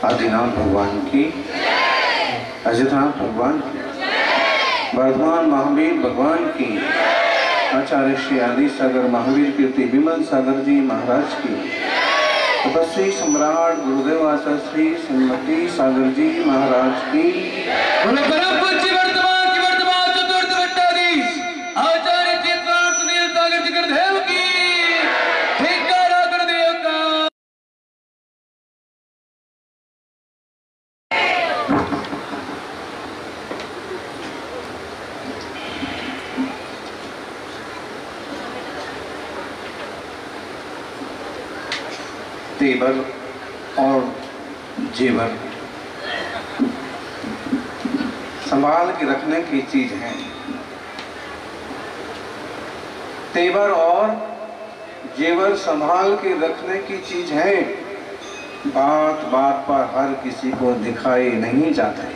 आदिनाथ भगवान की, अजितनाथ भगवान की, वर्धमान महावीर भगवान की, आचार्य श्री आदि सागर महावीर कीर्ति विमल सागर जी महाराज की, तपस्वी सम्राट गुरुदेव आचार्य श्री श्रीमती सागर जी महाराज की, चतुर्थ भट्टाधीश आचार्य तीर्थनाथ सुनील सागर जी गुरुदेव की, तेवर और जेवर संभाल के रखने की चीज है। तेवर और जेवर संभाल के रखने की चीज है। बात बात पर हर किसी को दिखाई नहीं जाते।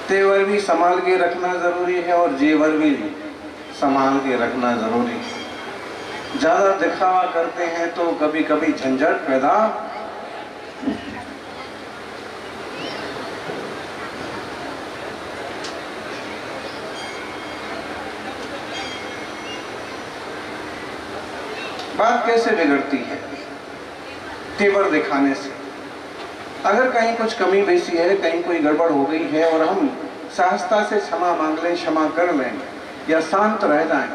तेवर भी संभाल के रखना जरूरी है और जेवर भी संभाल के रखना जरूरी है। ज्यादा दिखावा करते हैं तो कभी कभी झंझट पैदा बात कैसे बिगड़ती है? तेवर दिखाने से। अगर कहीं कुछ कमी बेसी है, कहीं कोई गड़बड़ हो गई है और हम सहजता से क्षमा मांग लें, क्षमा कर लें या शांत रह जाएं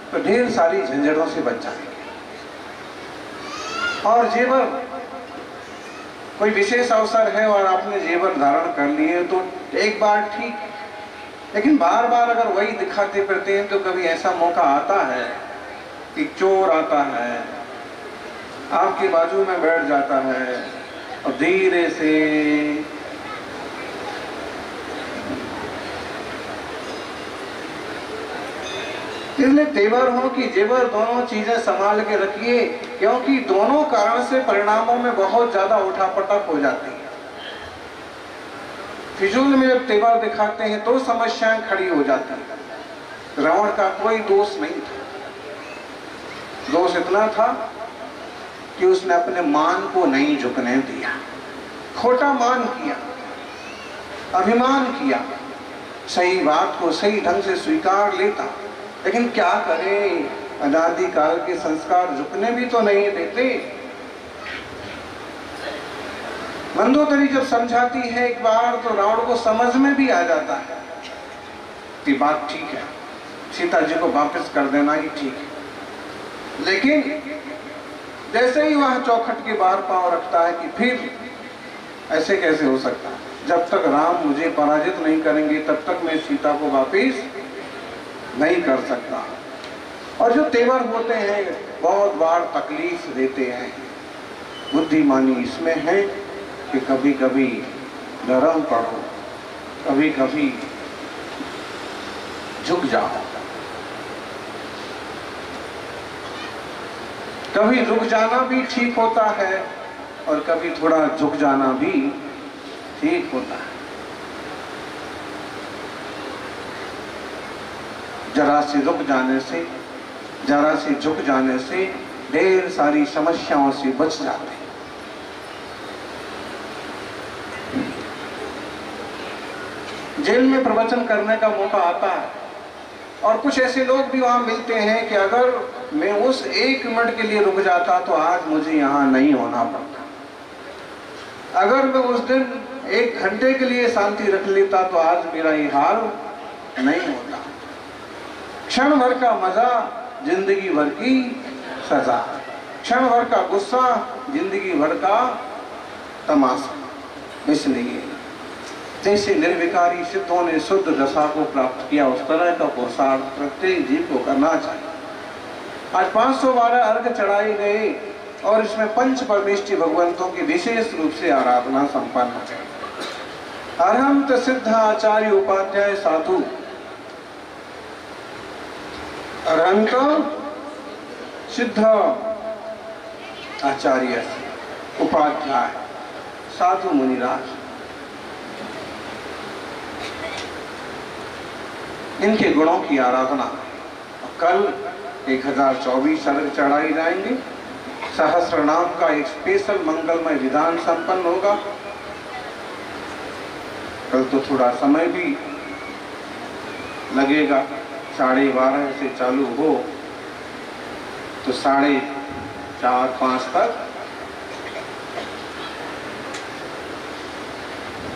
तो ढेर सारी झंझटों से बच जाएंगे। और जेवर, कोई विशेष अवसर है और आपने जेवर धारण कर लिए तो एक बार ठीक, लेकिन बार बार अगर वही दिखाते फिरते हैं तो कभी ऐसा मौका आता है कि चोर आता है, आपके बाजू में बैठ जाता है और धीरे से इसलिए तेवर हो कि जेवर दोनों चीजें संभाल के रखिए, क्योंकि दोनों कारण से परिणामों में बहुत ज्यादा उठापटक हो जाती है। फिजूल में जब तेवर दिखाते हैं तो समस्याएं खड़ी हो जाती हैं। रावण का कोई दोष नहीं था। दोष इतना था कि उसने अपने मान को नहीं झुकने दिया, खोटा मान किया, अभिमान किया, सही बात को सही ढंग से स्वीकार लेता, लेकिन क्या करे, अनादि काल के संस्कार झुकने भी तो नहीं देते। मंदोदरी जब समझाती है एक बार तो रावण को समझ में भी आ जाता है कि बात ठीक है, सीता जी को वापस कर देना ही ठीक है। लेकिन जैसे ही वह चौखट के बाहर पांव रखता है कि फिर ऐसे कैसे हो सकता है, जब तक राम मुझे पराजित नहीं करेंगे तब तक मैं सीता को वापस नहीं कर सकता। और जो तेवर होते हैं बहुत बार तकलीफ देते हैं। बुद्धिमानी इसमें है कि कभी कभी नरम पड़ो, कभी कभी झुक जाओ, कभी रुक जाना भी ठीक होता है और कभी थोड़ा झुक जाना भी ठीक होता है। जरा से रुक जाने से, जरा से झुक जाने से ढेर सारी समस्याओं से बच जाते हैं। जेल में प्रवचन करने का मौका आता है और कुछ ऐसे लोग भी वहां मिलते हैं कि अगर मैं उस 1 मिनट के लिए रुक जाता तो आज मुझे यहाँ नहीं होना पड़ता। अगर मैं उस दिन 1 घंटे के लिए शांति रख लेता तो आज मेरा ये हाल नहीं होता। क्षण भर का मजा, जिंदगी भर की सजा। क्षण भर का गुस्सा, जिंदगी भर का तमाशा। इसलिए जैसे निर्विकारी सिद्धों ने शुद्ध दशा को प्राप्त किया, उस तरह का पुरुषार्थ प्रत्येक जीव को करना चाहिए। आज 512 अर्घ चढ़ाए गए और इसमें पंच परमेष्टि भगवंतों की विशेष रूप से आराधना संपन्न हो गई। अरहंत सिद्ध आचार्य उपाध्याय साधु, अरहंत सिद्ध आचार्य उपाध्याय साधु मुनिराज, इनके गुणों की आराधना। कल 1024 अर्घ चढ़ाई जाएंगे, सहस्र नाम का एक स्पेशल मंगलमय विधान संपन्न होगा। कल तो थोड़ा समय भी लगेगा, 12:30 से चालू हो तो 4:30-5 तक।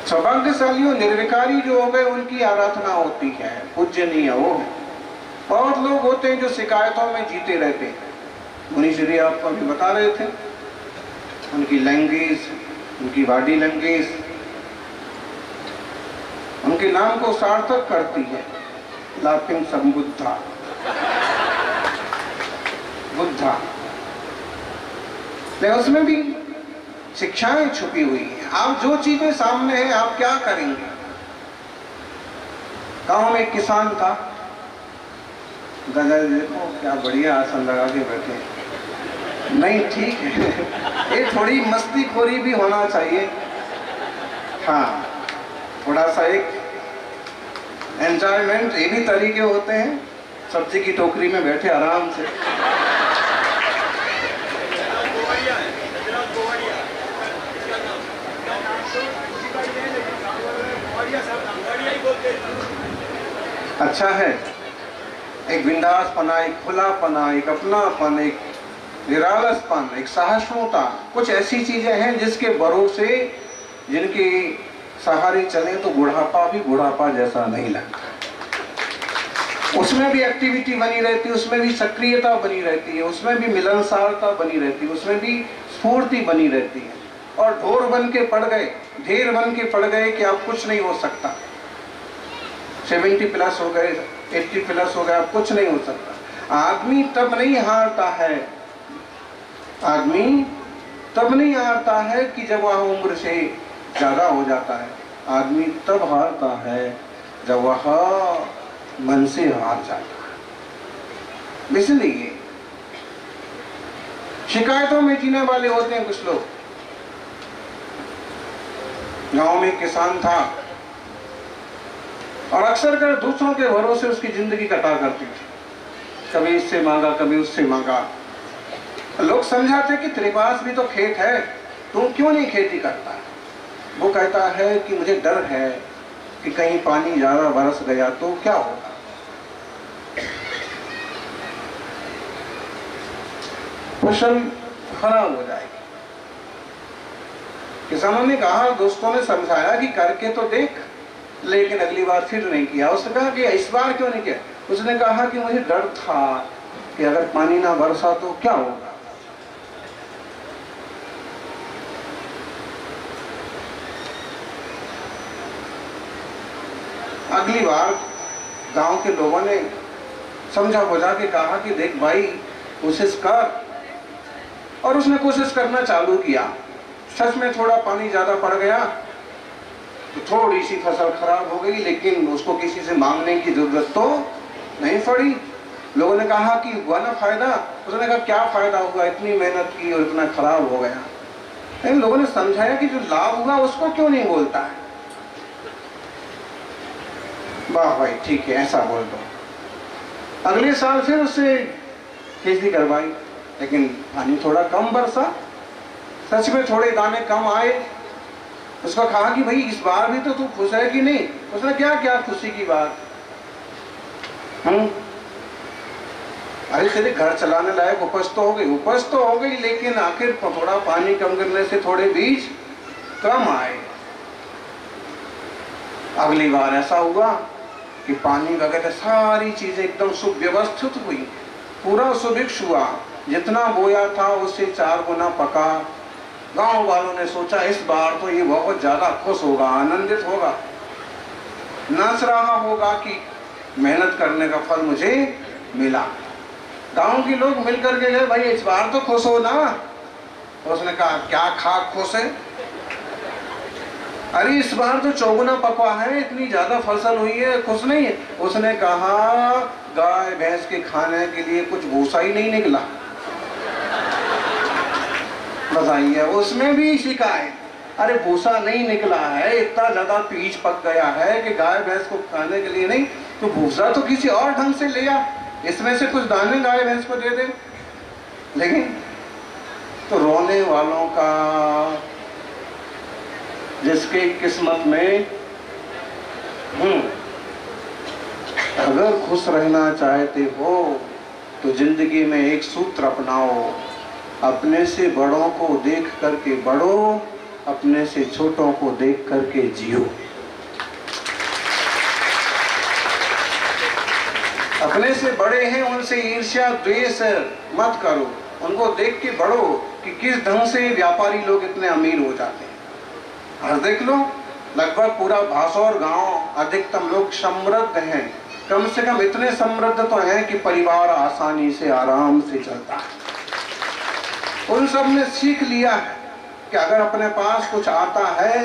सौभाग्यशालियों निर्विकारी जो हो गए उनकी आराधना होती है, पूजनीय वो है। बहुत लोग होते हैं जो शिकायतों में जीते रहते हैं। मुनि श्री आपको अभी बता रहे थे, उनकी लैंग्वेज, उनकी बॉडी लैंग्वेज उनके नाम को सार्थक करती है। लाफिंग संबुद्धा, बुद्धा, लेकिन उसमें भी शिक्षाएं छुपी हुई हैं। आप जो चीजें सामने हैं आप क्या करेंगे। गांव में एक किसान था, दादाजी देखो क्या बढ़िया आसन लगा के बैठे। नहीं ठीक है, ये थोड़ी मस्तीखोरी भी होना चाहिए। हाँ, थोड़ा सा एक एंजॉयमेंट, ये भी तरीके होते हैं। सब्जी की टोकरी में बैठे आराम से। अच्छा है, एक बिंदासपना, एक खुलापना, एक अपनापन, एक निरालसपन, एक सहिष्णुता, कुछ ऐसी चीजें हैं जिसके भरोसे, जिनके सहारे चले तो बुढ़ापा भी बुढ़ापा जैसा नहीं लगता। उसमें भी एक्टिविटी बनी रहती है, उसमें भी सक्रियता बनी रहती है, उसमें भी मिलनसारता बनी रहती है, उसमें भी स्फूर्ति बनी रहती है। और ढोर बन के पड़ गए, ढेर बन के पड़ गए कि अब कुछ नहीं हो सकता। 70 प्लस हो गए, 80 प्लस हो गए, अब कुछ नहीं हो सकता। आदमी तब नहीं हारता है, आदमी तब नहीं हारता है कि जब वह उम्र से ज्यादा हो जाता है। आदमी तब हारता है जब वह मन से हार जाता है। इसलिए शिकायतों में जीने वाले होते हैं कुछ लोग। गांव में किसान था और अक्सर कर दूसरों के भरोसे उसकी जिंदगी कटा करती थी। कभी इससे मांगा, कभी उससे मांगा। लोग समझाते कि तेरे पास भी तो खेत है, तुम क्यों नहीं खेती करता। वो कहता है कि मुझे डर है कि कहीं पानी ज्यादा बरस गया तो क्या होगा। फसल खराब हो जाएगी। किसानों ने कहा, दोस्तों ने समझाया कि करके तो देख, लेकिन अगली बार फिर नहीं किया। उसने कहा कि इस बार क्यों नहीं किया। उसने कहा कि मुझे डर था कि अगर पानी ना बरसा तो क्या होगा। अगली बार गांव के लोगों ने समझा बुझा के कहा कि देख भाई कोशिश कर। और उसने कोशिश करना चालू किया। सच में थोड़ा पानी ज्यादा पड़ गया तो थोड़ी सी फसल खराब हो गई, लेकिन उसको किसी से मांगने की जरूरत तो नहीं पड़ी। लोगों ने कहा कि हुआ ना फायदा। उसने कहा क्या फायदा हुआ, इतनी मेहनत की और इतना खराब हो गया। लेकिन लोगों ने समझाया कि जो लाभ हुआ उसको क्यों नहीं बोलता है। वाह भाई ठीक है, ऐसा बोल दो। अगले साल फिर उससे खेती करवाई, लेकिन पानी थोड़ा कम बरसा। सच में थोड़े दाने कम आए। उसको कहा कि भाई इस बार भी तो तू खुश है कि नहीं। उसने क्या क्या खुशी की बात। अरे तेरे घर चलाने लायक उपज तो हो गई, उपज तो हो गई, लेकिन आखिर थोड़ा पानी कम करने से थोड़े बीज कम आए। अगली बार ऐसा हुआ कि पानी वगैरह सारी चीजें एकदम सुव्यवस्थित हुई, पूरा सुभिक्ष हुआ। जितना बोया था उससे 4 गुना पका। गांव वालों ने सोचा इस बार तो ये बहुत ज्यादा खुश होगा, आनंदित होगा, नाच रहा होगा कि मेहनत करने का फल मुझे मिला। गांव के लोग मिलकर के गए, भाई इस बार तो खुश हो ना। उसने कहा क्या खा खुश है। अरे इस बार तो 4 गुना पकवा है, इतनी ज्यादा फसल हुई है, खुश नहीं है। उसने कहा गाय भैंस के खाने के लिए कुछ भूसा ही नहीं निकला। बताइए, उसमें भी शिकायत। अरे भूसा नहीं निकला है, इतना ज्यादा पीच पक गया है कि गाय भैंस को खाने के लिए नहीं, तो भूसा तो किसी और ढंग से ले आ, इसमें से कुछ दाने गाय भैंस को दे दे। लेकिन तो रोने वालों का, जिसके किस्मत में अगर खुश रहना चाहते हो तो जिंदगी में एक सूत्र अपनाओ, अपने से बड़ों को देख करके बढ़ो, अपने से छोटों को देख करके जियो। अपने से बड़े हैं उनसे ईर्ष्या द्वेष मत करो, उनको देख के बढ़ो कि किस ढंग से व्यापारी लोग इतने अमीर हो जाते हैं। और देख लो, लगभग पूरा भासौर गांव अधिकतम लोग समृद्ध हैं, कम से कम इतने समृद्ध तो हैं कि परिवार आसानी से आराम से चलता है। उन सब ने सीख लिया है कि अगर अपने पास कुछ आता है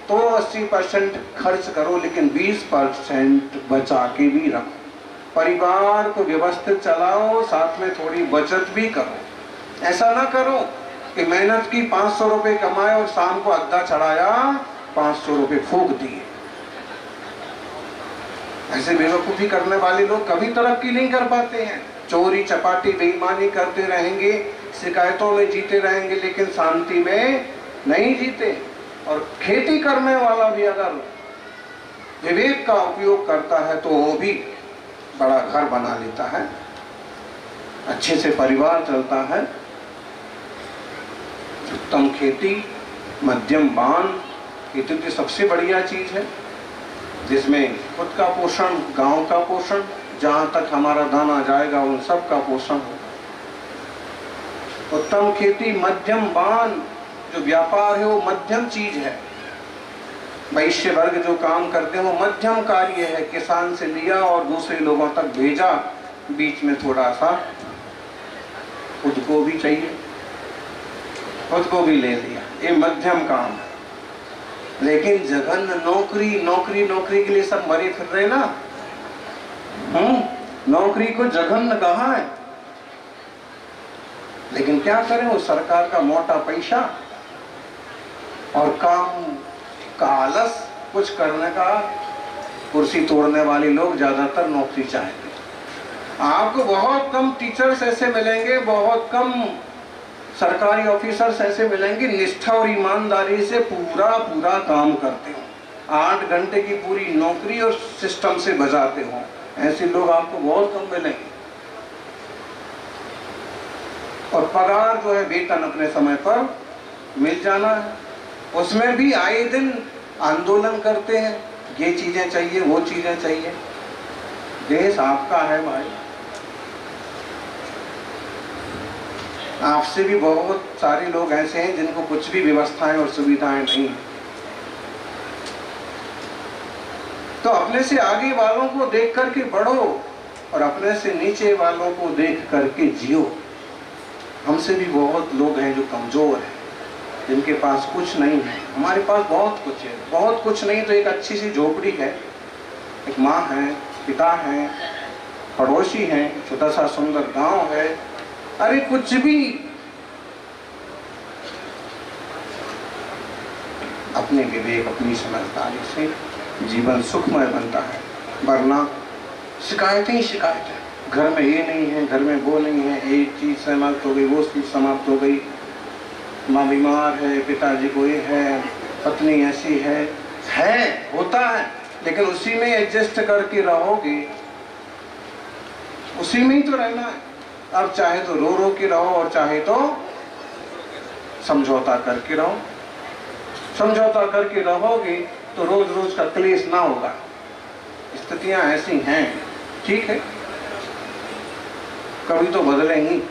तो 80% खर्च करो, लेकिन 20% बचा के भी रखो। परिवार को व्यवस्थित चलाओ, साथ में थोड़ी बचत भी करो। ऐसा ना करो कि मेहनत की 500 रुपए कमाए और शाम को अद्धा चढ़ाया 500 रुपए फूंक दिए। ऐसे बेवकूफी करने वाले लोग कभी तरक्की नहीं कर पाते हैं। चोरी चपाटी बेईमानी करते रहेंगे, शिकायतों में जीते रहेंगे, लेकिन शांति में नहीं जीते। और खेती करने वाला भी अगर विवेक का उपयोग करता है तो वो भी बड़ा घर बना लेता है, अच्छे से परिवार चलता है। उत्तम खेती, मध्यम बान, खेती तो सबसे बढ़िया चीज है, जिसमें खुद का पोषण, गांव का पोषण, जहां तक हमारा दाना जाएगा उन सब का पोषण होगा। उत्तम खेती, मध्यम बान, जो व्यापार है वो मध्यम चीज है। वैश्य वर्ग जो काम करते हैं वो मध्यम कार्य है। किसान से लिया और दूसरे लोगों तक भेजा, बीच में थोड़ा सा खुद को भी चाहिए, खुद को भी ले लिया, ये मध्यम काम है। लेकिन जघन्य नौकरी नौकरी नौकरी के लिए सब मरे फिर रहे ना। नौकरी को जघन्य कहा है, लेकिन क्या करें, वो सरकार का मोटा पैसा और काम का आलस, कुछ करने का। कुर्सी तोड़ने वाले लोग ज्यादातर नौकरी चाहते हैं। आपको बहुत कम टीचर्स ऐसे मिलेंगे, बहुत कम सरकारी ऑफिसर्स ऐसे मिलेंगे निष्ठा और ईमानदारी से पूरा पूरा काम करते हो, 8 घंटे की पूरी नौकरी और सिस्टम से बजाते हो। ऐसे लोग आपको बहुत कम मिलेंगे। और पगार जो है, वेतन अपने समय पर मिल जाना है। उसमें भी आए दिन आंदोलन करते हैं, ये चीजें चाहिए, वो चीजें चाहिए। देश आपका है भाई, आपसे भी बहुत सारे लोग ऐसे हैं जिनको कुछ भी व्यवस्थाएं और सुविधाएं नहीं है। तो अपने से आगे वालों को देख करके बढ़ो और अपने से नीचे वालों को देख करके जियो। हमसे भी बहुत लोग हैं जो कमजोर हैं, जिनके पास कुछ नहीं है। हमारे पास बहुत कुछ है, बहुत कुछ नहीं तो एक अच्छी सी झोपड़ी है, एक माँ है, पिता है, पड़ोसी हैं, छोटा सा सुंदर गांव है। अरे कुछ भी अपने विवेक, अपनी समझदारी से जीवन सुखमय बनता है, वरना शिकायतें ही शिकायतें। घर में ये नहीं है, घर में वो नहीं है, एक चीज समाप्त हो गई, वो चीज समाप्त हो गई, माँ बीमार है, पिताजी को ये है, पत्नी ऐसी है, होता है। लेकिन उसी में एडजस्ट करके रहोगे, उसी में ही तो रहना है। अब चाहे तो रो रो के रहो और चाहे तो समझौता करके रहो। समझौता करके रहोगे तो रोज रोज का क्लेश ना होगा। स्थितियां ऐसी हैं, ठीक है, कभी तो बदलेंगी।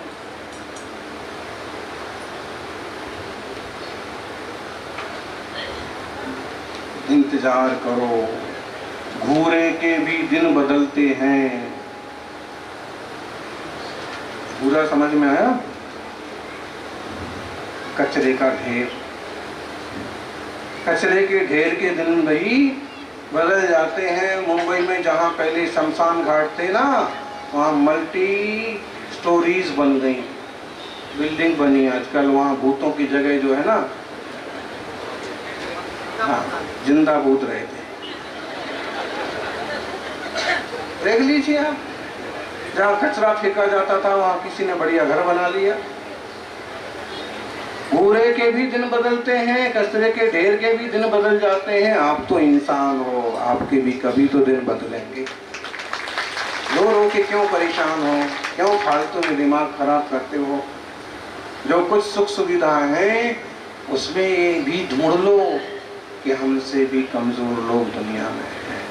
इंतजार करो, घूरे के भी दिन बदलते हैं। पूरा समझ में आया? कचरे का ढेर, कचरे के ढेर के दिन भाई बदल जाते हैं। मुंबई में जहाँ पहले शमशान घाट थे ना, वहाँ मल्टी स्टोरीज बन गई, बिल्डिंग बनी आजकल। वहाँ भूतों की जगह जो है ना, हाँ, जिंदा भूत रहे थे। देख लीजिए आप, जहाँ कचरा फेंका जाता था वहाँ किसी ने बढ़िया घर बना लिया। कूड़े के भी दिन बदलते हैं, कचरे के ढेर के भी दिन बदल जाते हैं। आप तो इंसान हो, आपके भी कभी तो दिन बदलेंगे। रो के क्यों परेशान हो, क्यों फालतू में दिमाग खराब करते हो? जो कुछ सुख सुविधा है उसमें भी ढूंढ लो कि हमसे भी कमजोर लोग दुनिया में हैं।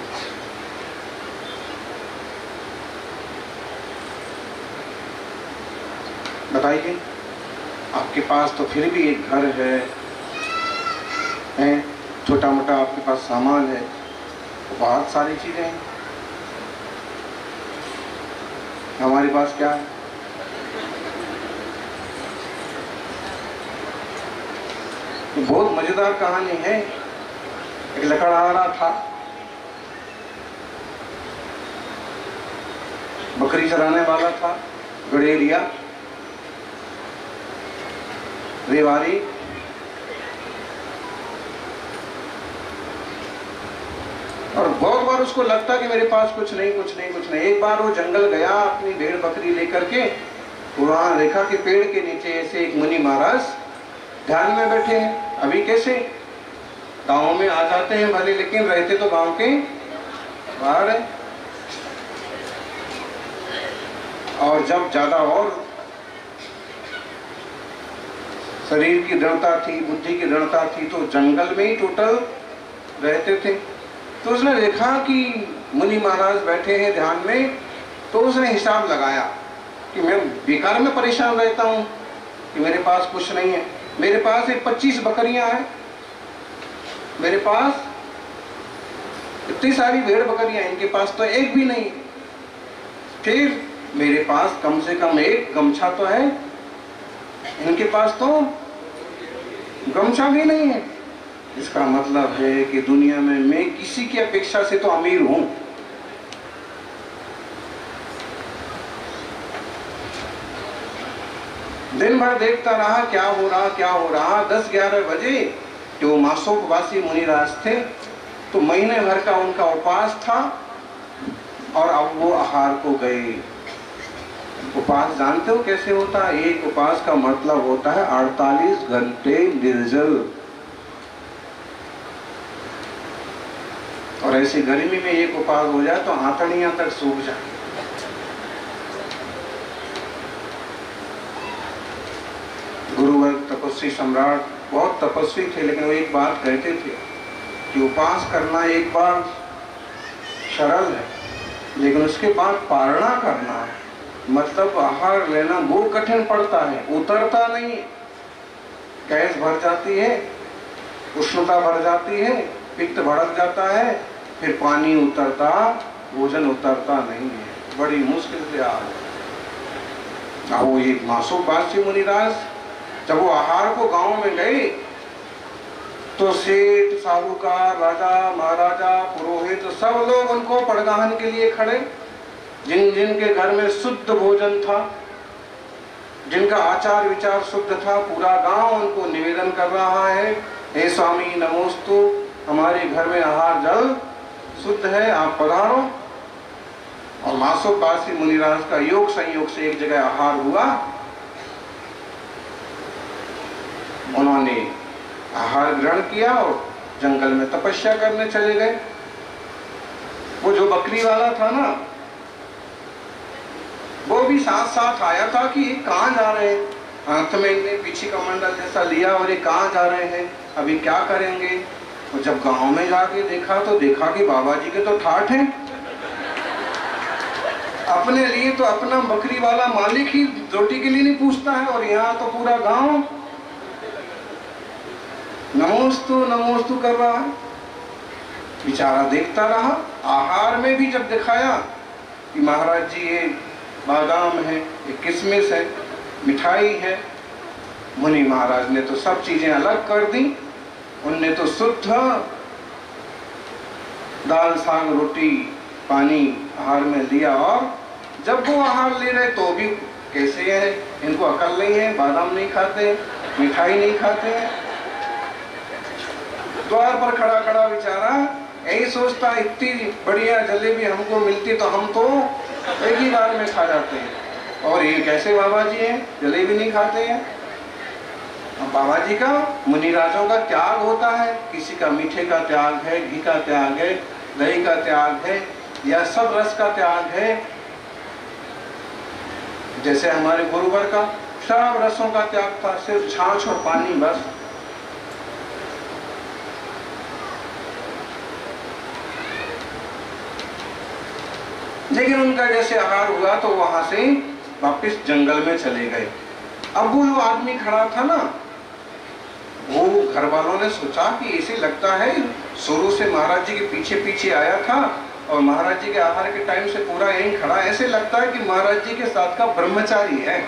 बताइए, आपके पास तो फिर भी एक घर है, छोटा मोटा आपके पास सामान है, तो बहुत सारी चीजें हैं। हमारे पास क्या है? बहुत मजेदार कहानी है। एक लकड़हारा था, बकरी चराने वाला था, गड़ेरिया, रेवारी। और बहुत बार उसको लगता कि मेरे पास कुछ नहीं कुछ नहीं कुछ नहीं। एक बार वो जंगल गया अपनी भेड़ बकरी लेकर के, वहां देखा कि पेड़ के नीचे ऐसे एक मुनि महाराज ध्यान में बैठे हैं। अभी कैसे गांव में आ जाते हैं भले, लेकिन रहते तो गांव के बाहर है। और जब ज्यादा और शरीर की दृढ़ता थी, बुद्धि की दृढ़ता थी, तो जंगल में ही टोटल रहते थे। तो उसने देखा कि मुनि महाराज बैठे हैं ध्यान में, तो उसने हिसाब लगाया कि मैं बेकार में परेशान रहता हूं कि मेरे पास कुछ नहीं है। मेरे पास एक 25 बकरियां हैं, मेरे पास इतनी सारी भेड़ बकरियां, इनके पास तो एक भी नहीं। फिर मेरे पास कम से कम एक गमछा तो है, इनके पास तो गमछा भी नहीं है। इसका मतलब है कि दुनिया में मैं किसी की अपेक्षा से तो अमीर हूं। दिन भर देखता रहा क्या हो रहा क्या हो रहा। 10-11 बजे जो मासोपवासी मुनिराज थे, तो महीने भर का उनका उपवास था और अब वो आहार को गए। उपवास जानते हो कैसे होता है? एक उपवास का मतलब होता है 48 घंटे निर्जल। और ऐसी गर्मी में एक उपवास हो जाए तो आंतड़ियां तक सूख जाए। गुरुवर तपस्वी सम्राट बहुत तपस्वी थे, लेकिन वो एक बात कहते थे कि उपवास करना एक बार सरल है, लेकिन उसके बाद पालना करना है, मतलब आहार लेना वो कठिन पड़ता है, उतरता नहीं। गैस भर जाती है, उष्णता भर जाती है, पित्त भड़क जाता है, फिर पानी उतरता, भोजन उतरता नहीं है, बड़ी मुश्किल से वो एक मासोपवासी मुनिराज जब वो आहार को गांव में गए, तो सेठ, साहूकार, राजा, महाराजा, पुरोहित सब लोग उनको पड़गाहन के लिए खड़े। जिन जिन के घर में शुद्ध भोजन था, जिनका आचार विचार शुद्ध था, पूरा गांव उनको निवेदन कर रहा है, हे स्वामी नमोस्तु, हमारे घर में आहार जल शुद्ध है, आप पधारो। और मासोपवासी मुनिराज का योग संयोग से एक जगह आहार हुआ। उन्होंने आहार ग्रहण किया और जंगल में तपस्या करने चले गए। वो जो बकरी वाला था ना, वो भी साथ साथ आया था कि ये कहाँ जा रहे हैं। हाथ में इनने पीछे कमंडल जैसा लिया और ये कहाँ जा रहे हैं, अभी क्या करेंगे। तो जब गांव में जाके देखा तो देखा कि बाबा जी के तो ठाठ हैं। अपने लिए तो अपना बकरी वाला मालिक ही रोटी के लिए नहीं पूछता है, और यहाँ तो पूरा गांव नमोस्तु नमोस्तु कर रहा है। बेचारा देखता रहा। आहार में भी जब दिखाया कि महाराज जी ये बादाम है, ये किशमिश है, मिठाई है, मुनि महाराज ने तो सब चीजें अलग कर दी। उनने तो शुद्ध दाल साग रोटी पानी आहार में लिया। और जब वो आहार ले रहे तो भी कैसे है, इनको अकल नहीं है, बादाम नहीं खाते, मिठाई नहीं खाते। द्वार पर खड़ा खड़ा बेचारा यही सोचता इतनी बढ़िया जलेबी हमको मिलती तो हम तो एक ही बार में खा जाते हैं, और ये कैसे बाबा जी हैं जलेबी नहीं खाते हैं। अब बाबा जी का मुनिराजों का त्याग होता है, किसी का मीठे का त्याग है, घी का त्याग है, दही का त्याग है, या सब रस का त्याग है। जैसे हमारे गुरुवर का सब रसों का त्याग था, सिर्फ छाछ और पानी बस। लेकिन उनका जैसे आहार हुआ तो वहां से वापस जंगल में चले गए। अब वो जो आदमी खड़ा था ना, वो घर वालों ने सोचा कि ऐसे लगता है शुरू से महाराज जी के पीछे पीछे आया था और महाराज जी के आहार के टाइम से पूरा यहीं खड़ा, ऐसे लगता है कि महाराज जी के साथ का ब्रह्मचारी है।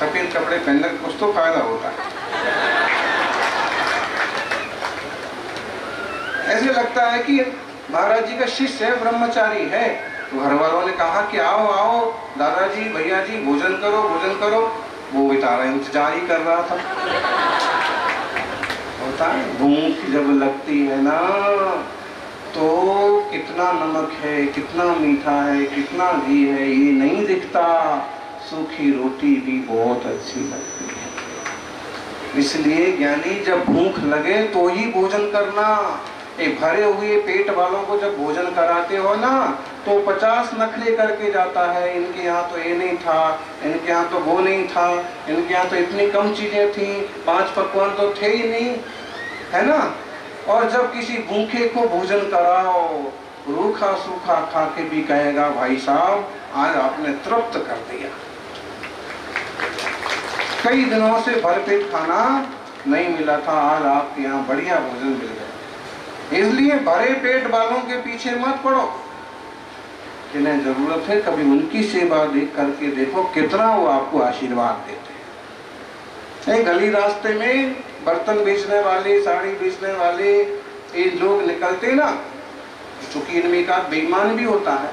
सफेद कपड़े पहनने का कुछ तो फायदा होता है। ऐसे लगता है कि महाराज जी का शिष्य है, ब्रह्मचारी है। तो घर वालों ने कहा कि आओ आओ दादाजी, भैया जी, भोजन करो भोजन करो। वो बेचारा इंतजार ही कर रहा था। होता है भूख जब लगती है ना, तो कितना नमक है, कितना मीठा है, कितना घी है, ये नहीं दिखता। सूखी रोटी भी बहुत अच्छी लगती है। इसलिए ज्ञानी जब भूख लगे तो ही भोजन करना। एक भरे हुए पेट वालों को जब भोजन कराते हो ना, तो 50 नखरे करके जाता है। इनके यहाँ तो ये नहीं था, इनके यहाँ तो वो नहीं था, इनके यहाँ तो इतनी कम चीजें थी, 5 पकवान तो थे ही नहीं, है ना। और जब किसी भूखे को भोजन कराओ, रूखा सूखा खा के भी कहेगा भाई साहब आज आपने तृप्त कर दिया। कई दिनों से भरपेट खाना नहीं मिला था, आज आपके यहाँ बढ़िया भोजन मिल गया। इसलिए भरे पेट वालों के पीछे मत पड़ो। जिन्हें जरूरत है कभी उनकी सेवा देख करके देखो कितना वो आपको आशीर्वाद देते हैं। गली रास्ते में बर्तन बेचने वाले, साड़ी बेचने वाले ये लोग निकलते ना, चूंकि इनमें का बेईमान भी होता है,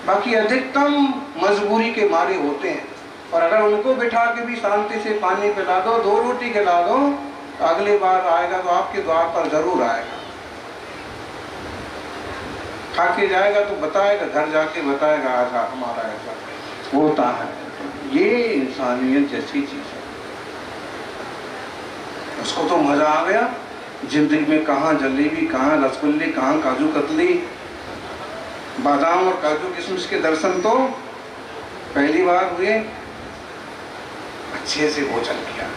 बाकी अधिकतम मजबूरी के मारे होते हैं। और अगर उनको बिठा के भी शांति से पानी पिला दो, 2 रोटी खिला दो, तो अगली बार आएगा तो आपके द्वार पर जरूर आएगा। खा के जाएगा तो बताएगा, घर जाके बताएगा आज हमारा ऐसा होता है। ये इंसानियत जैसी चीज है। उसको तो मजा आ गया जिंदगी में। कहाँ जलेबी, कहाँ रसगुल्ले, कहाँ काजू कतली, बादाम और काजू किशमिश के दर्शन तो पहली बार हुए। अच्छे से भोजन किया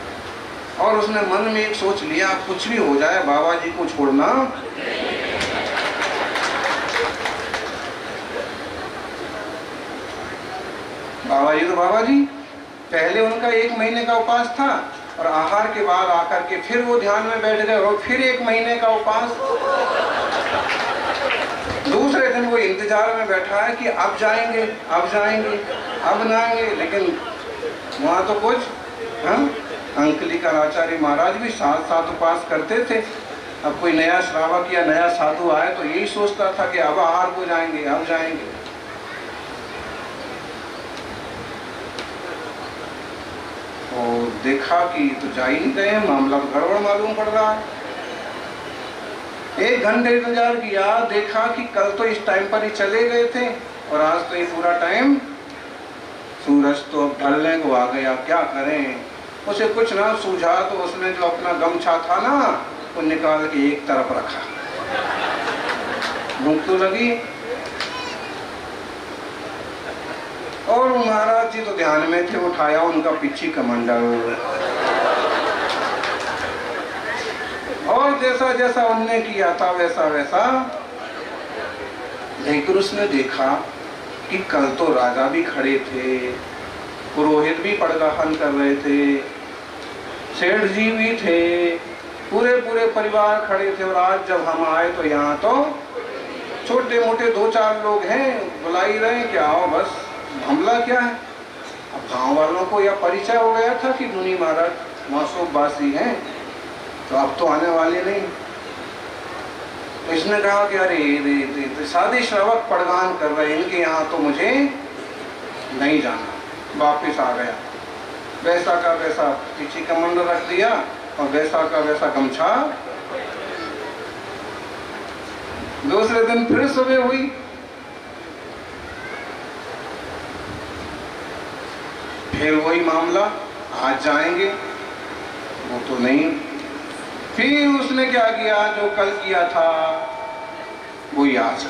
और उसने मन में एक सोच लिया, कुछ भी हो जाए बाबा जी को छोड़ना बाबा जी। तो बाबा जी पहले उनका 1 महीने का उपवास था और आहार के बाद आकर के फिर वो ध्यान में बैठ गए और फिर 1 महीने का उपवास। दूसरे दिन वो इंतजार में बैठा है कि अब जाएंगे, अब जाएंगे, अब ना आएंगे। लेकिन वहाँ तो कुछ अंकलिका आचार्य महाराज भी साथ साथ उपवास करते थे। अब कोई नया श्रावक या नया साधु आए तो यही सोचता था कि अब आहार को जाएंगे, अब जाएंगे। और देखा कि तो जा ही नहीं गए, मामला तो गड़बड़ मालूम पड़ रहा है। 1 घंटे इंतजार किया, देखा कि कल तो इस टाइम पर ही चले गए थे और आज तो ये पूरा टाइम, सूरज तो अब ढलने को आ गया, क्या करें। उसे कुछ ना सूझा तो उसने जो अपना गमछा था ना वो निकाल के एक तरफ रखा। भूख तो लगी और महाराज जी तो ध्यान में थे। उठाया उनका पिछी कमंडल और जैसा जैसा उनने किया था वैसा वैसा। लेकिन उसने देखा कि कल तो राजा भी खड़े थे, पुरोहित भी पड़गाहन कर रहे थे, सेठ जी भी थे, पूरे पूरे परिवार खड़े थे। और आज जब हम आए तो यहाँ तो छोटे मोटे 2-4 लोग हैं, बुला ही रहे कि आओ बस, हमला क्या है। अब गांव वालों को यह परिचय हो गया था कि मुनि महाराज मासूबासी हैं, तो अब तो आने वाले नहीं। तो इसने कहा कि अरे सादे श्रावक पड़गान कर रहे हैं, इनके यहाँ तो मुझे नहीं जाना। वापिस आ गया, वैसा का वैसा पीछे कमंडल रख दिया और वैसा का वैसा गमछा। दूसरे दिन फिर सुबह हुई, फिर वही मामला, आज जाएंगे, वो तो नहीं। फिर उसने क्या किया, जो कल किया था वही आज।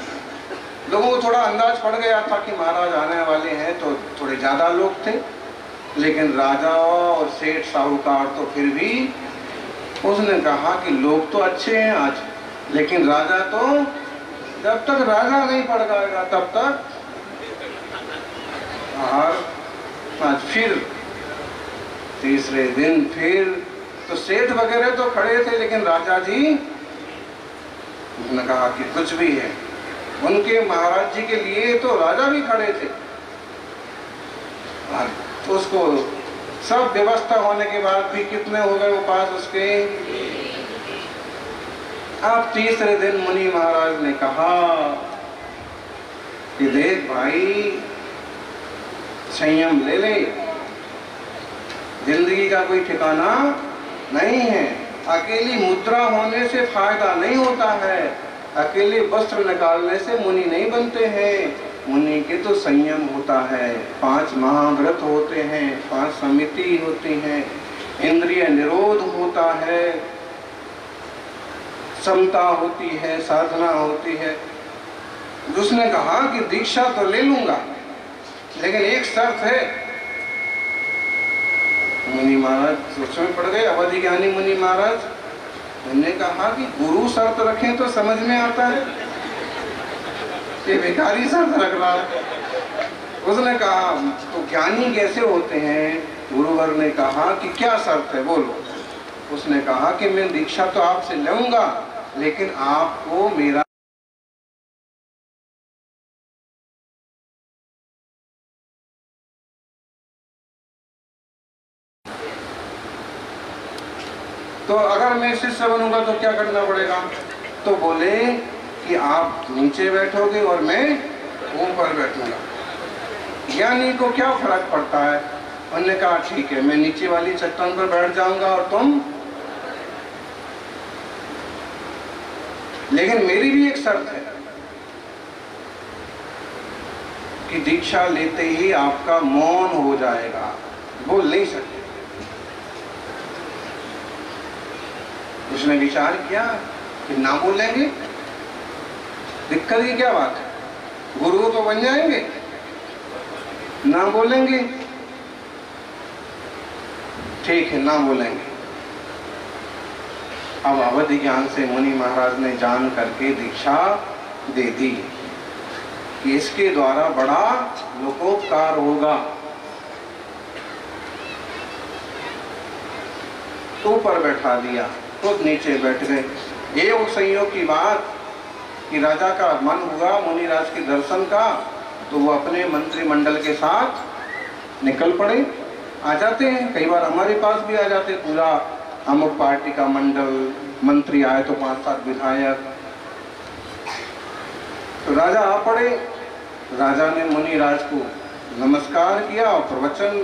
लोगों को थोड़ा अंदाज पड़ गया था कि महाराज आने वाले हैं, तो थोड़े ज्यादा लोग थे, लेकिन राजा और सेठ साहूकार तो फिर भी, उसने कहा कि लोग तो अच्छे हैं आज, लेकिन राजा तो जब तक राजा नहीं पड़ जाएगा तब तक। और आज फिर तीसरे दिन फिर तो सेठ वगैरह तो खड़े थे, लेकिन राजा जी, उसने कहा कि कुछ भी है, उनके महाराज जी के लिए तो राजा भी खड़े थे। तो उसको सब व्यवस्था होने के बाद भी कितने हो गए उपास उसके। अब तीसरे दिन मुनि महाराज ने कहा कि देख भाई, संयम ले ले, जिंदगी का कोई ठिकाना नहीं है, अकेली मुद्रा होने से फायदा नहीं होता है, अकेले वस्त्र निकालने से मुनि नहीं बनते हैं, मुनि के तो संयम होता है, 5 महाव्रत होते हैं, 5 समिति होती हैं, इंद्रिय निरोध होता है, समता होती है, साधना होती है। उसने कहा कि दीक्षा तो ले लूंगा, लेकिन एक शर्त है। मुनि महाराज सोच में पड़ गए, अवधि ज्ञानी मुनि महाराज। उन्होंने कहा कि गुरु शर्त रखें तो समझ में आता है, ये भिखारी शर्त रख रहा है। उसने कहा तो ज्ञानी कैसे होते हैं? गुरुवर ने कहा कि क्या शर्त है, बोलो। उसने कहा कि मैं दीक्षा तो आपसे लूंगा, लेकिन आपको मेरा तो अगर मैं शिष्य बनूंगा तो क्या करना पड़ेगा? तो बोले कि आप नीचे बैठोगे और मैं ऊपर बैठूंगा। ज्ञानी को क्या फर्क पड़ता है? उन्होंने कहा ठीक है, मैं नीचे वाली चट्टान पर बैठ जाऊंगा और तुम। लेकिन मेरी भी एक शर्त है कि दीक्षा लेते ही आपका मौन हो जाएगा, बोल नहीं सकते। उसने विचार किया कि ना बोलेंगे, दिक्कत की क्या बात है, गुरु तो बन जाएंगे, ना बोलेंगे, ठीक है ना बोलेंगे। अब अवधि ज्ञान से मुनि महाराज ने जान करके दीक्षा दे दी कि इसके द्वारा बड़ा लोकोपकार होगा। ऊपर बैठा दिया, खुद नीचे बैठ गए। ये संयोग की बात कि राजा का मन हुआ मुनिराज के दर्शन का, तो वो अपने मंत्रिमंडल के साथ निकल पड़े। आ जाते हैं, कई बार हमारे पास भी आ जाते, पूरा अमुक पार्टी का मंडल, मंत्री आए तो 5-7 विधायक। तो राजा आ पड़े। राजा ने मुनिराज को नमस्कार किया और प्रवचन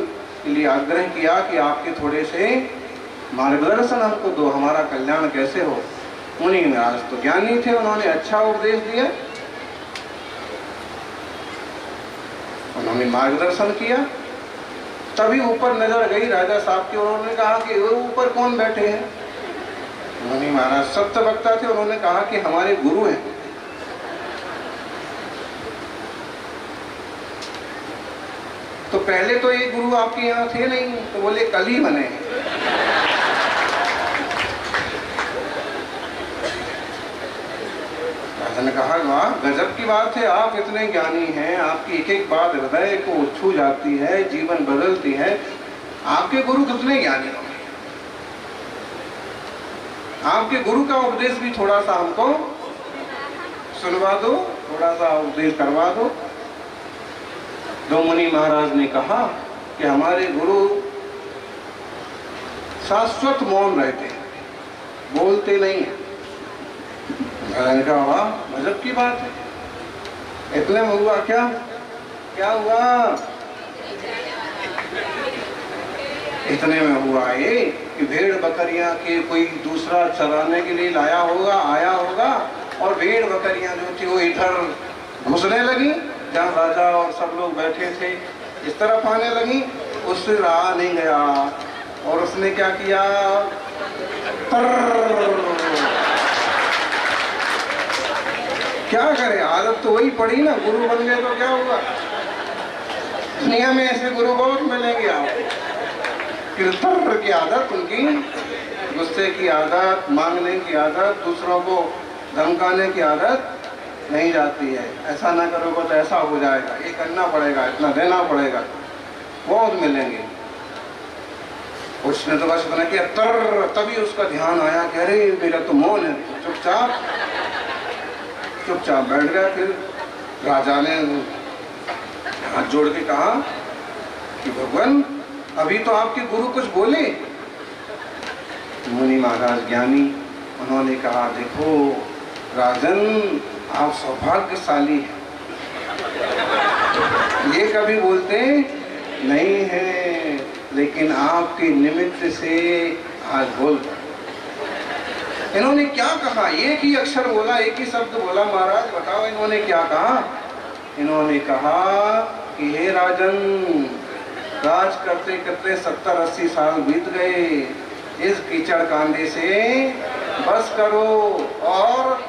के लिए आग्रह किया कि आपके थोड़े से मार्गदर्शन हमको दो, हमारा कल्याण कैसे हो। मुनि महाराज तो ज्ञानी थे, उन्होंने अच्छा उपदेश दिया, उन्होंने मार्गदर्शन किया। तभी ऊपर नजर गई राजा साहब की, उन्होंने कहा कि वो ऊपर कौन बैठे हैं? मुनि महाराज सत्य वक्ता थे, उन्होंने कहा कि हमारे गुरु हैं। तो पहले तो एक गुरु आपके यहाँ थे नहीं, तो बोले कल ही बने। राजा ने कहा वाह गजब की बात है, आप इतने ज्ञानी हैं, आपकी एक एक बात हृदय को छू जाती है, जीवन बदलती है। आपके गुरु कितने ज्ञानी होंगे, आपके गुरु का उपदेश भी थोड़ा सा हमको सुनवा दो, थोड़ा सा उपदेश करवा दो। तो मुनि महाराज ने कहा कि हमारे गुरु शाश्वत मौन रहते हैं, बोलते नहीं है। मैंने कहा वाह गजब की बात है। इतने में हुआ क्या? क्या हुआ? इतने में हुआ ये कि कि भेड़ बकरियां के कोई दूसरा चराने के लिए आया होगा और भेड़ बकरियां जो थी वो इधर घुसने लगी जहाँ राजा और सब लोग बैठे थे, इस तरफ आने लगी, उससे रहा नहीं गया और उसने क्या किया, क्या करे, आदत तो वही पड़ी ना, गुरु बन गए तो क्या हुआ। दुनिया में ऐसे गुरु बहुत मिलेंगे आपको। कीर्तन की आदत उनकी, गुस्से की आदत, मांगने की आदत, दूसरों को धमकाने की आदत नहीं जाती है। ऐसा ना करोगे तो ऐसा हो जाएगा, ये करना पड़ेगा, इतना देना पड़ेगा, बहुत मिलेंगे। उसने तो बस बना किया तभी उसका ध्यान आया कि अरे मेरा तो मौन है, चुपचाप बैठ गया। फिर राजा ने हाथ जोड़ के कहा कि भगवान अभी तो आपके गुरु कुछ बोले। मुनि महाराज ज्ञानी, उन्होंने कहा देखो राजन, आप सौभाग्यशाली हैं, ये कभी बोलते नहीं है, लेकिन आपके निमित्त से आज बोल। इन्होंने क्या कहा, एक ही अक्षर बोला, एक ही शब्द बोला। महाराज बताओ इन्होंने क्या कहा। इन्होंने कहा कि हे राजन, राज करते करते 70-80 साल बीत गए, इस कीचड़ कांदे से बस करो और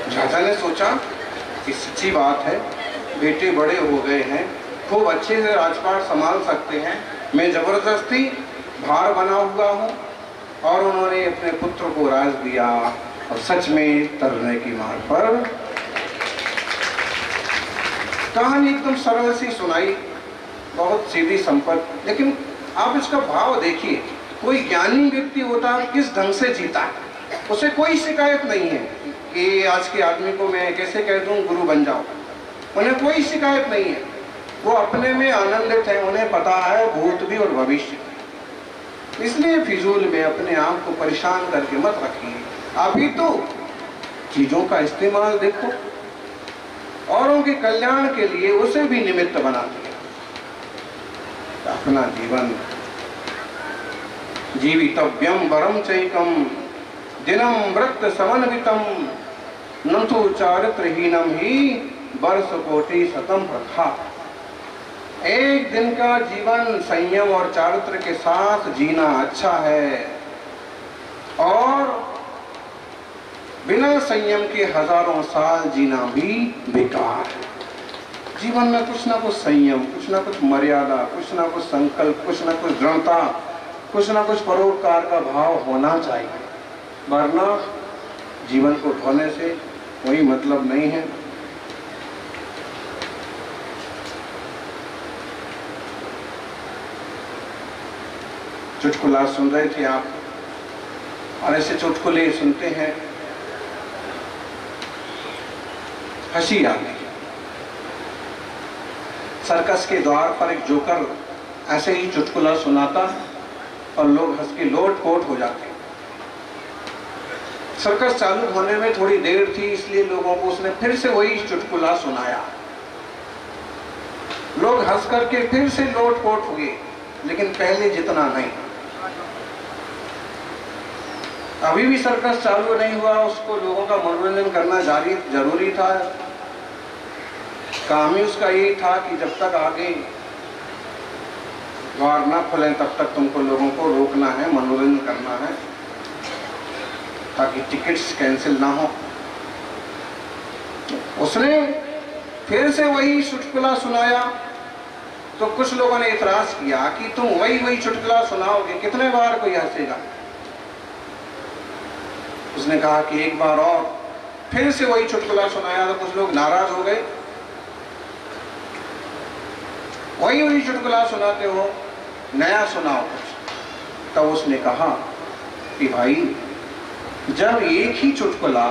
राजा ने सोचा कि सच्ची बात है, बेटे बड़े हो गए हैं, खूब अच्छे से राजपाट संभाल सकते हैं, मैं जबरदस्ती भार बना हुआ हूँ। और उन्होंने अपने पुत्र को राज दिया और सच में तरने की मार पर कहानी एकदम सरल सी सुनाई, बहुत सीधी संपत, लेकिन आप इसका भाव देखिए। कोई ज्ञानी व्यक्ति होता है किस ढंग से जीता है, उसे कोई शिकायत नहीं है कि आज के आदमी को मैं कैसे कह दूं गुरु बन जाओ, उन्हें कोई शिकायत नहीं है। वो अपने में आनंदित है, उन्हें पता है भूत भी और भविष्य। इसलिए फिजूल में अपने आप को परेशान करके मत रखिए। अभी तो चीजों का इस्तेमाल देखो, औरों के कल्याण के लिए उसे भी निमित्त बना दिया। अपना जीवन जीवितव्यम वरम चैकम दिनम व्रत समन्वितम नंतु चारित्रहीनम ही वर्ष कोटि शतम प्रथा। एक दिन का जीवन संयम और चारित्र के साथ जीना अच्छा है, और बिना संयम के हजारों साल जीना भी बेकार है। जीवन में कुछ ना कुछ संयम, कुछ ना कुछ मर्यादा, कुछ ना कुछ संकल्प, कुछ ना कुछ दृढ़ता, कुछ ना कुछ परोपकार का भाव होना चाहिए, वरना जीवन को ढोने से कोई मतलब नहीं है। चुटकुला सुन रहे थे आप, और ऐसे चुटकुले सुनते हैं हंसी आती है। सर्कस के द्वार पर एक जोकर ऐसे ही चुटकुला सुनाता और लोग हंस के लोट पोट हो जाते। सर्कस चालू होने में थोड़ी देर थी, इसलिए लोगों को उसने फिर से वही चुटकुला सुनाया। लोग हंस करके फिर से लोट पोट हुए, लेकिन पहले जितना नहीं। अभी भी सर्कस चालू नहीं हुआ, उसको लोगों का मनोरंजन करना जरूरी था। काम ही उसका यही था कि जब तक आगे द्वार न खुले तब तक तुमको लोगों को रोकना है, मनोरंजन करना है, ताकि टिकट्स कैंसिल ना हो। उसने फिर से वही चुटकुला सुनाया, तो कुछ लोगों ने इतराज किया कि तुम वही चुटकुला सुनाओगे, कितने बार कोई हंसेगा। उसने कहा कि एक बार और। फिर से वही चुटकुला सुनाया तो कुछ लोग नाराज हो गए। वही चुटकुला सुनाते हो, नया सुनाओ कुछ। तब उसने कहा कि भाई, जब एक ही चुटकुला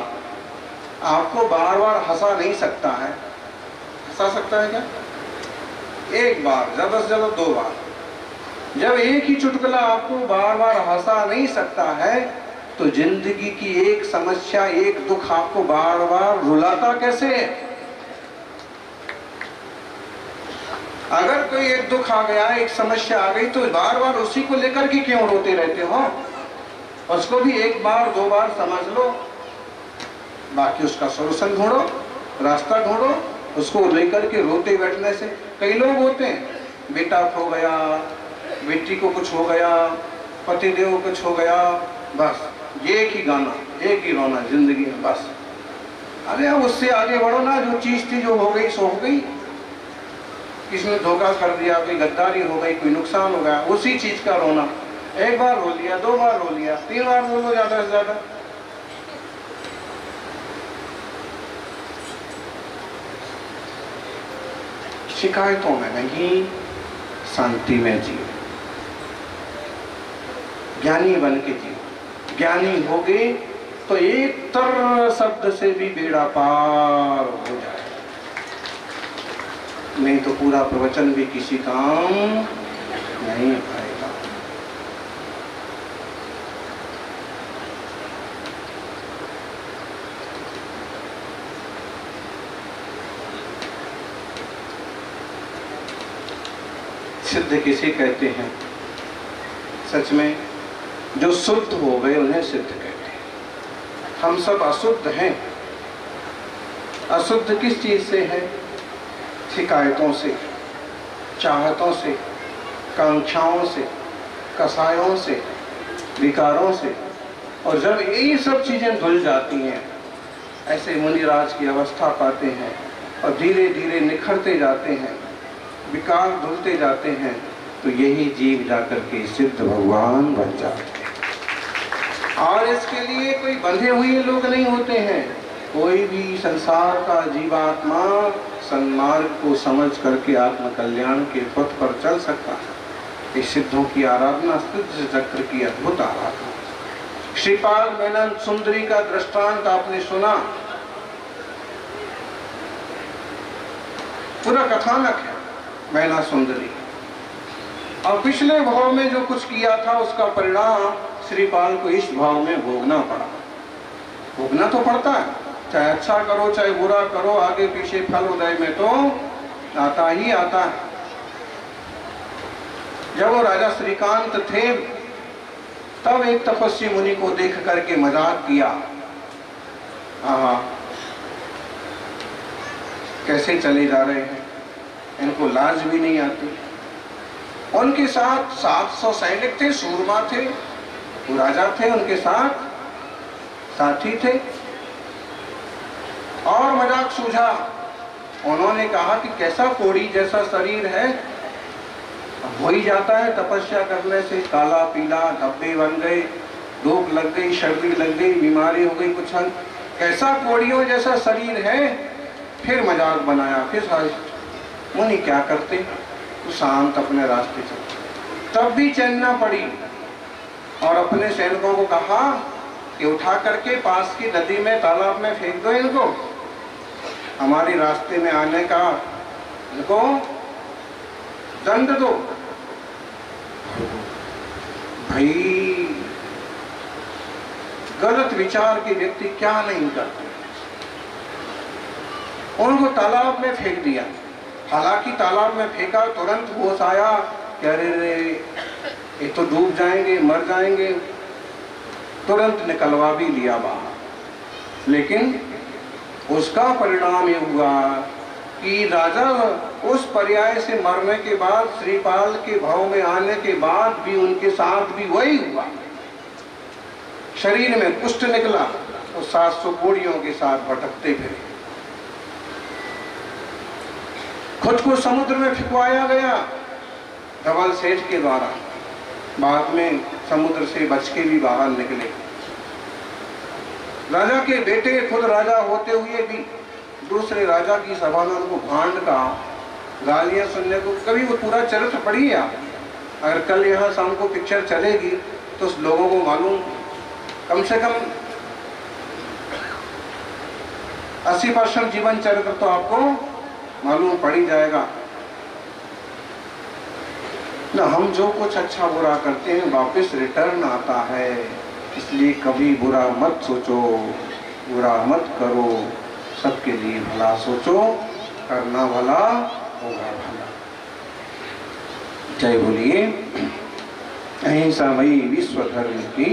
आपको बार बार हंसा नहीं सकता है, हंसा सकता है क्या? एक बार, ज्यादा से ज्यादा 2 बार, जब एक ही चुटकुला आपको बार बार हंसा नहीं सकता है, तो जिंदगी की एक समस्या, एक दुख आपको बार बार रुलाता कैसे है? अगर कोई एक दुख आ गया, एक समस्या आ गई, तो बार बार उसी को लेकर के क्यों रोते रहते हो? उसको भी एक बार दो बार समझ लो, बाकी उसका सोल्यूशन ढूंढो, रास्ता ढूंढो। उसको लेकर के रोते बैठने से, कई लोग होते हैं, बेटा खो गया, बेटी को कुछ हो गया, पतिदेव को कुछ हो गया, बस एक ही गाना, एक ही रोना जिंदगी में, बस। अरे उससे आगे बढ़ो ना, जो चीज थी जो हो गई सो हो गई। किसी ने धोखा कर दिया, कोई गद्दारी हो गई, कोई नुकसान हो गया, उसी चीज का रोना। एक बार रो लिया, दो बार रो लिया, तीन बार रो लो ज्यादा से ज्यादा। शिकायतों में नहीं, शांति में जियो, ज्ञानी बन के जियो। ज्ञानी हो गए तो एक तर शब्द से भी बेड़ा पार हो जाए, नहीं तो पूरा प्रवचन भी किसी काम नहीं आएगा। सिद्ध किसे कहते हैं? सच में जो शुद्ध हो गए उन्हें सिद्ध कहते हैं। हम सब अशुद्ध हैं। अशुद्ध किस चीज से है? शिकायतों से, चाहतों से, कांक्षाओं से, कसायों से, विकारों से। और जब ये सब चीजें धुल जाती हैं, ऐसे मुनिराज की अवस्था पाते हैं और धीरे धीरे निखरते जाते हैं, विकार धुलते जाते हैं, तो यही जीव जाकर के सिद्ध भगवान बन जाते हैं। और इसके लिए कोई बंधे हुए लोग नहीं होते हैं। कोई भी संसार का जीवात्मा सन्मार्ग को समझ करके आत्म कल्याण के पथ पर चल सकता है। इस सिद्धों की आराधना, सिद्ध चक्र की अद्भुत आराधना। श्रीपाल मेनन सुंदरी का दृष्टांत आपने सुना, पूरा कथानक है मैना सुंदरी। और पिछले भाव में जो कुछ किया था उसका परिणाम श्रीपाल को इस भाव में भोगना पड़ा। भोगना तो पड़ता है, चाहे अच्छा करो चाहे बुरा करो, आगे पीछे फल उदय में तो आता ही आता है। जब वो राजा श्रीकांत थे, तब एक तपस्वी मुनि को देख करके मजाक किया, कैसे चले जा रहे हैं, इनको लाज भी नहीं आती। उनके साथ 700 सैनिक थे, सूरमा थे, वो राजा थे, उनके साथ साथी थे। और मजाक सूझा, उन्होंने कहा कि कैसा कोड़ी जैसा शरीर है, हो ही जाता है तपस्या करने से, काला पीला धब्बे बन गए, धूप लग गई, सर्दी लग गई, बीमारी हो गई, कुछ कैसा कोड़ियों जैसा शरीर है। फिर मजाक बनाया, फिर मुनि क्या करते, तो शांत अपने रास्ते चलते। तब भी चैन न पड़ी और अपने सैनिकों को कहा कि उठा करके पास की नदी में, तालाब में फेंक दो इनको, हमारे रास्ते में आने का इनको दंड दो। भाई गलत विचार के व्यक्ति क्या नहीं करते, उनको तालाब में फेंक दिया। हालांकि तालाब में फेंका, तुरंत होश आया कि अरे ये तो डूब जाएंगे, मर जाएंगे, तुरंत निकलवा भी लिया बाहर। लेकिन उसका परिणाम ये हुआ कि राजा उस पर्याय से मरने के बाद, श्रीपाल के भाव में आने के बाद भी उनके साथ भी वही हुआ। शरीर में कुष्ठ निकला, तो 700 कोड़ियों के साथ भटकते फिरे। खुद को समुद्र में फिकवाया गया धवल सेठ के द्वारा, बाद में समुद्र से बच के भी बाहर निकले। राजा के बेटे खुद राजा होते हुए भी दूसरे राजा की सभा में उनको भांड का गालियां सुनने को, कभी वो पूरा चरित्र पढ़िए आप। अगर कल यहाँ शाम को पिक्चर चलेगी तो उस लोगों को मालूम, कम से कम 80% जीवन चरित्र तो आपको मालूम पड़ ही जाएगा। ना हम जो कुछ अच्छा बुरा करते हैं वापस रिटर्न आता है। इसलिए कभी बुरा मत सोचो, बुरा मत करो, सबके लिए भला सोचो, करना भला होगा भला। जय बोलिए अहिंसा मई विश्व धर्म की।